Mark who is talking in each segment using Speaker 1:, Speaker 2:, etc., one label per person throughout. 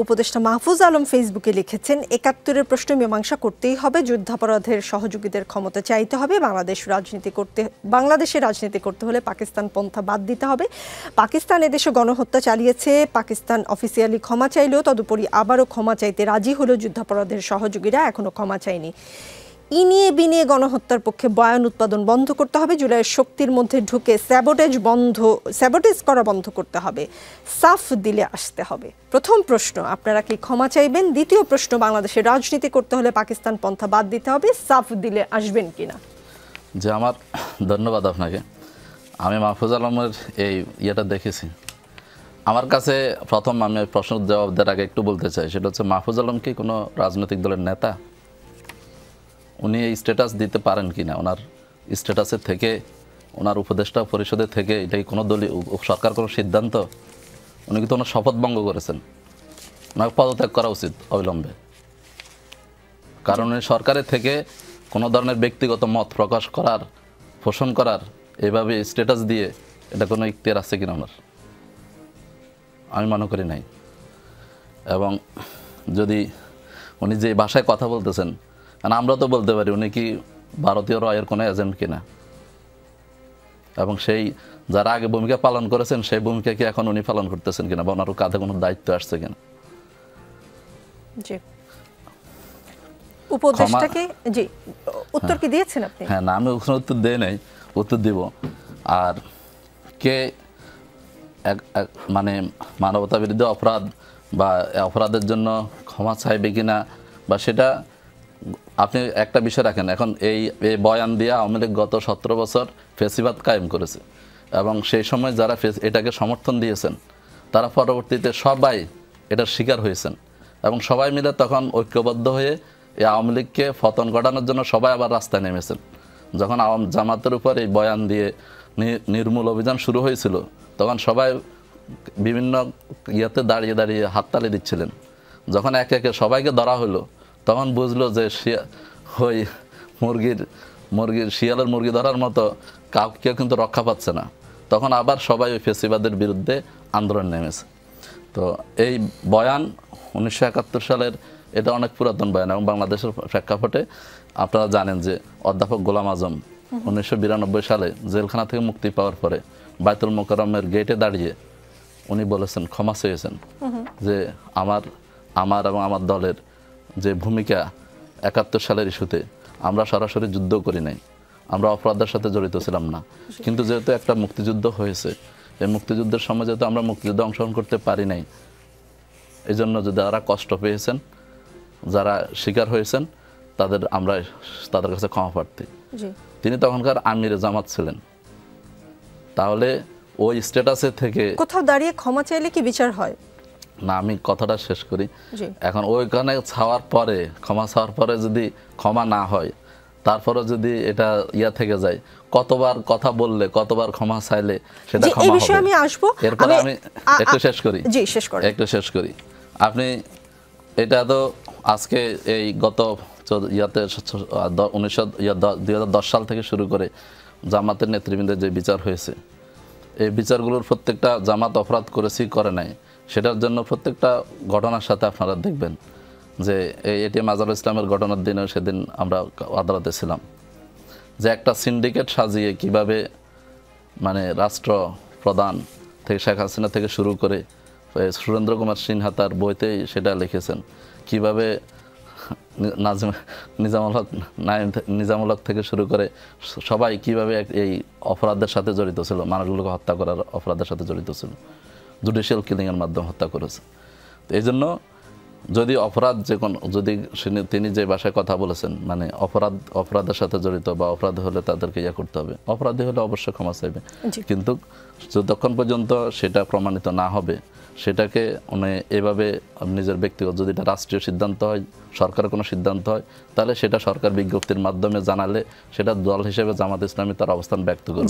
Speaker 1: উপদেষ্টা মাহফুজ আলম ফেসবুকে লিখেছেন, ৭১-এর প্রশ্ন মীমাংসা করতেই হবে, যুদ্ধাপরাধের সহযোগীদের ক্ষমতা চাইতে হবে, বাংলাদেশে রাজনীতি করতে হলে পাকিস্তান পন্থা বাদ দিতে হবে। পাকিস্তান এদেশে গণহত্যা চালিয়েছে, পাকিস্তান অফিসিয়ালি ক্ষমা চাইলেও তদুপরি আবারও ক্ষমা চাইতে রাজি হলো যুদ্ধাপরাধের সহযোগীরা, এখনো ক্ষমা চায়নি। ইনিয়ে বিনিয়ে গণহত্যার পক্ষে বয়ান উৎপাদন বন্ধ করতে হবে, জুলাইয়ের শক্তির মধ্যে ঢুকে স্যাবোটেজ করা বন্ধ করতে হবে, সাফ দিলে আসতে হবে। প্রথম প্রশ্ন, আপনারা কি ক্ষমা চাইবেন? দ্বিতীয় প্রশ্ন, বাংলাদেশে রাজনীতি করতে হলে পাকিস্তান পন্থা বাদ দিতে হবে, সাফ দিলে আসবেন কিনা?
Speaker 2: যে আমার ধন্যবাদ আপনাকে। আমি মাহফুজ আলমের এই ইয়েটা দেখেছি। আমার কাছে প্রথম আমি প্রশ্নের জবাব দেওয়ার আগে একটু বলতে চাই, সেটা হচ্ছে মাহফুজ আলম কি কোনো রাজনৈতিক দলের নেতা? উনি এই স্ট্যাটাস দিতে পারেন কি না? ওনার স্ট্যাটাসের থেকে, ওনার উপদেষ্টা পরিষদের থেকে এটাই কোনো দলীয় সরকার কোনো সিদ্ধান্ত? উনি কিন্তু ওনার শপথ ভঙ্গ করেছেন, ওনাকে পদত্যাগ করা উচিত অবিলম্বে। কারণ উনি সরকারের থেকে কোনো ধরনের ব্যক্তিগত মত প্রকাশ করার, পোষণ করার, এভাবে স্ট্যাটাস দিয়ে এটা কোনো ইখতিয়ার আছে কিনা ওনার? আমি মনে করি নাই। এবং যদি উনি যে ভাষায় কথা বলতেছেন, কারণ আমরা তো বলতে পারি উনি কি ভারতীয় রয়ের কোনো এজেন্ট কিনা, এবং সেই যারা আগে ভূমিকা পালন করেছেন সেই ভূমিকা কি এখন উনি পালন করতেছেন কিনা, বা ওনার কাঁধে কোনো দায়িত্ব আসছে কিনা।
Speaker 1: জি, উপদেষ্টাকে জি উত্তর কি দিয়েছেন আপনি?
Speaker 2: হ্যাঁ, না আমি উত্তর দেই নাই, উত্তর দিব। আর কে মানে মানবতা বিরুদ্ধে অপরাধ বা অপরাধের জন্য ক্ষমা চাইবে কিনা, বা সেটা আপনি একটা বিষয় রাখেন। এখন এই বয়ান দিয়ে আওয়ামী লীগ গত 17 বছর ফেসিবাদ কায়েম করেছে, এবং সেই সময় যারা এটাকে সমর্থন দিয়েছেন তারা পরবর্তীতে সবাই এটার শিকার হয়েছেন, এবং সবাই মিলে তখন ঐক্যবদ্ধ হয়ে এই আওয়ামী লীগকে পতন ঘটানোর জন্য সবাই আবার রাস্তায় নেমেছেন। যখন জামাতের উপর এই বয়ান দিয়ে নির্মূল অভিযান শুরু হয়েছিল, তখন সবাই বিভিন্ন ইয়েতে দাঁড়িয়ে দাঁড়িয়ে হাততালি দিচ্ছিলেন। যখন একে একে সবাইকে ধরা হলো, তখন বুঝলো যে ওই শিয়ালের মুরগি ধরার মতো কেউ কিন্তু রক্ষা পাচ্ছে না। তখন আবার সবাই ওই ফেসিবাদের বিরুদ্ধে আন্দোলন নেমেছে। তো এই বয়ান 1971 সালের, এটা অনেক পুরাতন বয়ান, এবং বাংলাদেশের প্রেক্ষাপটে আপনারা জানেন যে অধ্যাপক গোলাম আজম 1992 সালে জেলখানা থেকে মুক্তি পাওয়ার পরে বাইতুল মোকাররমের গেটে দাঁড়িয়ে উনি বলেছেন, ক্ষমা চেয়েছেন যে আমার এবং আমার দলের যে ভূমিকা 71 সালের ইস্যুতে, আমরা সরাসরি যুদ্ধ করি নাই, আমরা অপরাধের সাথে জড়িত ছিলাম না, কিন্তু যেহেতু একটা মুক্তিযুদ্ধ হয়েছে, এই মুক্তিযুদ্ধের সময় যেহেতু আমরা মুক্তিযুদ্ধে অংশগ্রহণ করতে পারি নাই, এই জন্য যারা কষ্ট পেয়েছেন, যারা শিকার হয়েছেন, তাদের কাছে ক্ষমা প্রার্থী। তিনি তখনকার আমিরে জামাত ছিলেন। তাহলে ওই স্ট্যাটাসে থেকে
Speaker 1: কোথাও দাঁড়িয়ে ক্ষমা চাইলে কি বিচার হয়
Speaker 2: না? আমি কথাটা শেষ করি। এখন ওইখানে ক্ষমা চাওয়ার পরে যদি ক্ষমা না হয়, তারপরে যদি এটা থেকে যায়, কতবার কথা বললে, কতবার ক্ষমা চাইলে সেটা ক্ষমা হবে।
Speaker 1: আমি আসবো,
Speaker 2: এরপরে আমি একটু শেষ করি। আপনি এটা তো আজকে এই গত 2010 সাল থেকে শুরু করে জামাতের নেতৃবৃন্দের যে বিচার হয়েছে, এই বিচারগুলোর প্রত্যেকটা জামাত অপরাধ করেছি করে নাই, সেটার জন্য প্রত্যেকটা ঘটনার সাথে আপনারা দেখবেন যে এই এটিএম আজহারুল ইসলামের ঘটনার দিনে সেদিন আমরা আদালতে ছিলাম, যে একটা সিন্ডিকেট সাজিয়ে কিভাবে মানে রাষ্ট্র প্রধান থেকে শেখ হাসিনা থেকে শুরু করে সুরেন্দ্র কুমার সিনহা তার বইতেই সেটা লিখেছেন, কিভাবে নিজামুল হক থেকে শুরু করে সবাই কিভাবে এই অপরাধের সাথে জড়িত ছিল, মানুষগুলোকে হত্যা করার অপরাধের সাথে জড়িত ছিল, জুডিশিয়াল কিলিংয়ের মাধ্যমে হত্যা করেছে। তো এই জন্য যদি অপরাধ যদি তিনি যে ভাষায় কথা বলেছেন, মানে অপরাধের সাথে জড়িত বা অপরাধ হলে তাদেরকে করতে হবে, অপরাধী হলে অবশ্যই ক্ষমা চাইবে, কিন্তু যতক্ষণ পর্যন্ত সেটা প্রমাণিত না হবে, সেটাকে এভাবে নিজের ব্যক্তিগত, যদি এটা রাষ্ট্রীয় সিদ্ধান্ত হয়, সরকারের কোনো সিদ্ধান্ত হয়, তাহলে সেটা সরকার বিজ্ঞপ্তির মাধ্যমে জানালে সেটা দল হিসেবে জামাত ইসলামী তার অবস্থান ব্যক্ত করবে।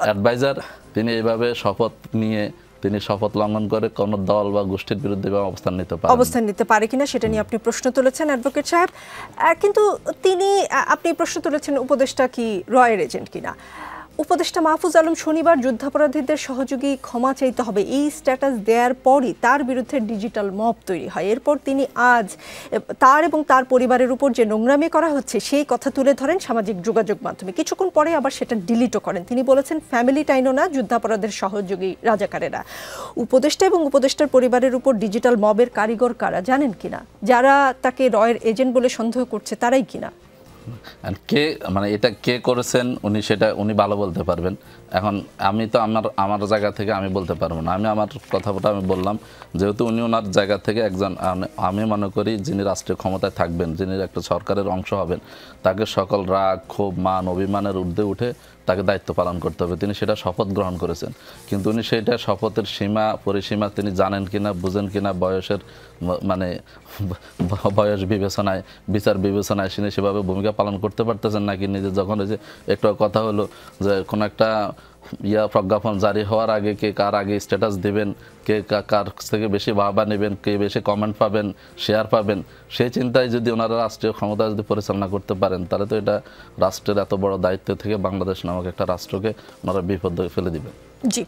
Speaker 2: অ্যাডভাইজার তিনি এইভাবে শপথ নিয়ে তিনি শপথ লঙ্ঘন করে কোনো দল বা গোষ্ঠীর বিরুদ্ধে অবস্থান নিতে পারে কিনা সেটা নিয়ে আপনি প্রশ্ন তুলেছেন অ্যাডভোকেট সাহেব। কিন্তু আপনি প্রশ্ন তুলেছেন উপদেষ্টা কি রয়ের এজেন্ট কিনা।
Speaker 1: উপদেষ্টা মাহফুজ আলম শনিবার যুদ্ধাপরাধীদের সহযোগী ক্ষমা চাইতে হবে এই স্ট্যাটাস দেওয়ার পরই তার বিরুদ্ধে ডিজিটাল মব তৈরি হয়। এরপর তিনি আজ তার এবং তার পরিবারের উপর যে নোংরামি করা হচ্ছে সেই কথা তুলে ধরেন সামাজিক যোগাযোগ মাধ্যমে। কিছুক্ষণ পরে আবার সেটা ডিলিটও করেন। তিনি বলেছেন ফ্যামিলি টাইনও না, যুদ্ধাপরাধের সহযোগী রাজাকারেরা। উপদেষ্টা এবং উপদেষ্টার পরিবারের উপর ডিজিটাল মবের কারিগর কারা জানেন কিনা? যারা তাকে রয়ের এজেন্ট বলে সন্দেহ করছে তারাই কিনা?
Speaker 2: কে মানে এটা কে করেছেন সেটা উনি ভালো বলতে পারবেন। এখন আমি তো আমার জায়গা থেকে আমি বলতে পারবো না। আমি আমার কথাটা আমি বললাম, যেহেতু উনি ওনার জায়গা থেকে একজন, আমি মনে করি যিনি রাষ্ট্রীয় ক্ষমতায় থাকবেন, যিনি একটা সরকারের অংশ হবেন, তাকে সকল রাগ, ক্ষোভ, মান, অভিমানের ঊর্ধ্বে উঠে তাকে দায়িত্ব পালন করতে হবে। তিনি সেটা শপথ গ্রহণ করেছেন, কিন্তু উনি সেটা শপথের সীমা পরিসীমা তিনি জানেন কিনা, বুঝেন কিনা, বয়সের মানে বয়স বিবেচনায়, বিচার বিবেচনায় তিনি সেভাবে ভূমিকা পালন করতে পারতেছেন নাকি নিজে। যখন এই যে একটু কথা হলো যে কোনো একটা প্রজ্ঞাপন জারি হওয়ার আগে কে কার আগে স্ট্যাটাস দেবেন, কে কার থেকে বেশি বাহবা নেবেন, কে বেশি কমেন্ট পাবেন, শেয়ার পাবেন, সেই চিন্তায় যদি ওনারা রাষ্ট্রীয় ক্ষমতা যদি পরিচালনা করতে পারেন, তাহলে তো এটা রাষ্ট্রের এত বড় দায়িত্ব থেকে বাংলাদেশ নামক একটা রাষ্ট্রকে ওনারা বিপদে ফেলে দিবেন।
Speaker 1: জি।